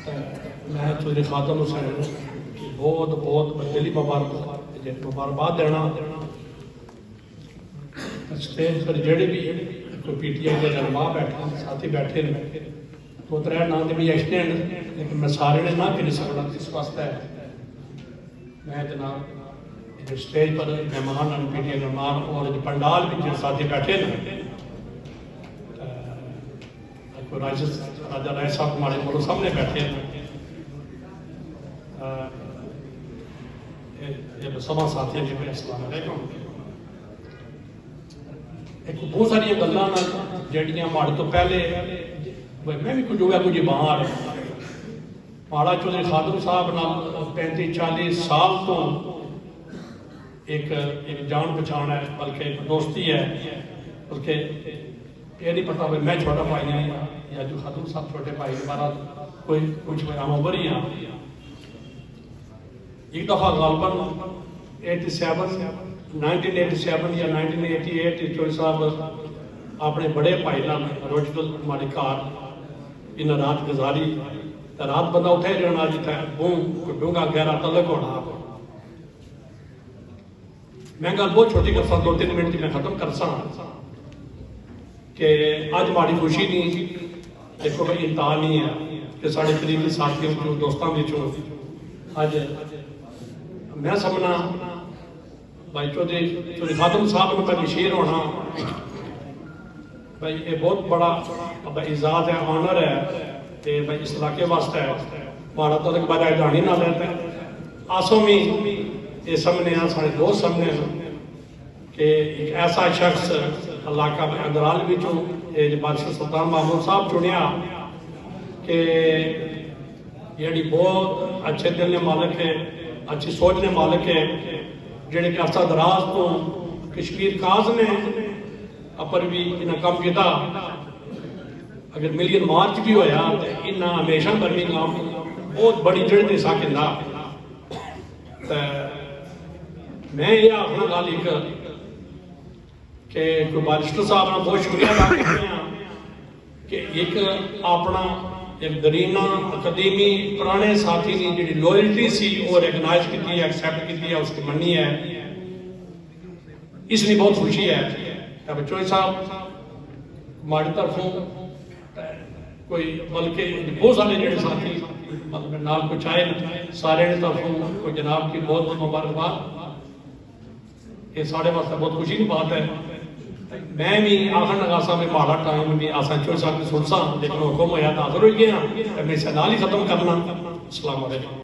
میں چودھری خادم حسین بہت بہت دلی مبارکباد دینا اسٹیج پر جڑے بھی کوئی پی ٹی آئی کے رہنما بیٹھے ساتھی بیٹھے دو تر نام تو بھی ایکسٹینڈ لیکن میں سارے نے نہ کر سکتا اس واسطے میں جناب اسٹیج پر مہمان پی ٹی آئی مہمان اور پنڈال بھی ساتھی بیٹھے راجہ رائے صاحب ہمارے ملک سامنے بیٹھے سبا ساتھی جی السلام علیکم ایک بہت ساری گلاں جہاں ماڑے تو پہلے میں بھی کچھ ہو گیا کچھ باہر ماڑا چودھری خادم صاحب نال 35-40 سال تو ایک جان پہچان ہے بلکہ ایک دوستی ہے بلکہ یہ نہیں پتا میں چھوٹا بھائی ہوں یا جو خادم صاحب چھوٹے بھائی ہمارا کوئی کچھ ہم اوپر ہی ہیں ایک دفعہ غالباً 1987 یا 1988 چودھری صاحب اپنے بڑے بھائی نال روجل ہمارے گھر انہیں رات گزاری رات بندہ اٹھے جانا جتنا بوں ڈونگا گہرا تعلق ہونا میں گل بہت چھوٹی کرسا 2-3 منٹ میں ختم کرسا کہ آج ہماری خوشی نہیں دیکھو بھائی انتہا نہیں ہے کہ سارے قریبی ساتھیوں کو دوستوں بچوں آج میں سمجھنا بھائی چودھری خادم صاحب کو میں مشیر ہونا بھائی یہ بہت بڑا اعزاز ہے آنر ہے کہ بھائی اس علاقے واسطے ہے مارا تو ایک بجائے جانی نہ لیتے ہیں آسوں میں یہ سمجھنے ہیں سارے دوست سمجھنے ہیں کہ ایک ایسا شخص علاقہ میں اندرال بھی جو بادشاہ سلطان محمود صاحب چنیا کہ یہ بہت اچھے دل نے مالک ہے اچھی سوچ نے مالک ہے جنہیں کہ عرصہ دراز تو کشمیر کاز نے اپر بھی انہیں کم کیتا اگر ملین مارچ بھی ہویا تو انہیں ہمیشہ برمنگھم بہت بڑی جڑ دے ساکندہ میں یہ آخنا گال ایک کہ کوئی بارسٹر صاحب نے بہت شکریہ ادا کرتے ہیں کہ ایک اپنا ایک درینا اکیڈمی پرانے ساتھی نے جڑی لوئلٹی سی اور ریکگنائز کی ہے ایکسیپٹ کی ہے اس کی منی ہے اس لیے بہت خوشی ہے کہ چودھری صاحب ہماری طرفوں کوئی بلکہ بہت سارے جڑے ساتھی نال کچھ آئے سارے طرفوں کوئی جناب کی بہت بہت مبارکباد یہ سارے واسطے بہت خوشی کی بات ہے میں بھی آخر نگاسا میں ماڑا ٹائم بھی آسان چودھری صاحب کی سنسا لیکن حکم ہویا تو حاضر ہوئی گیا میں اسے نال ہی ختم کرنا السلام علیکم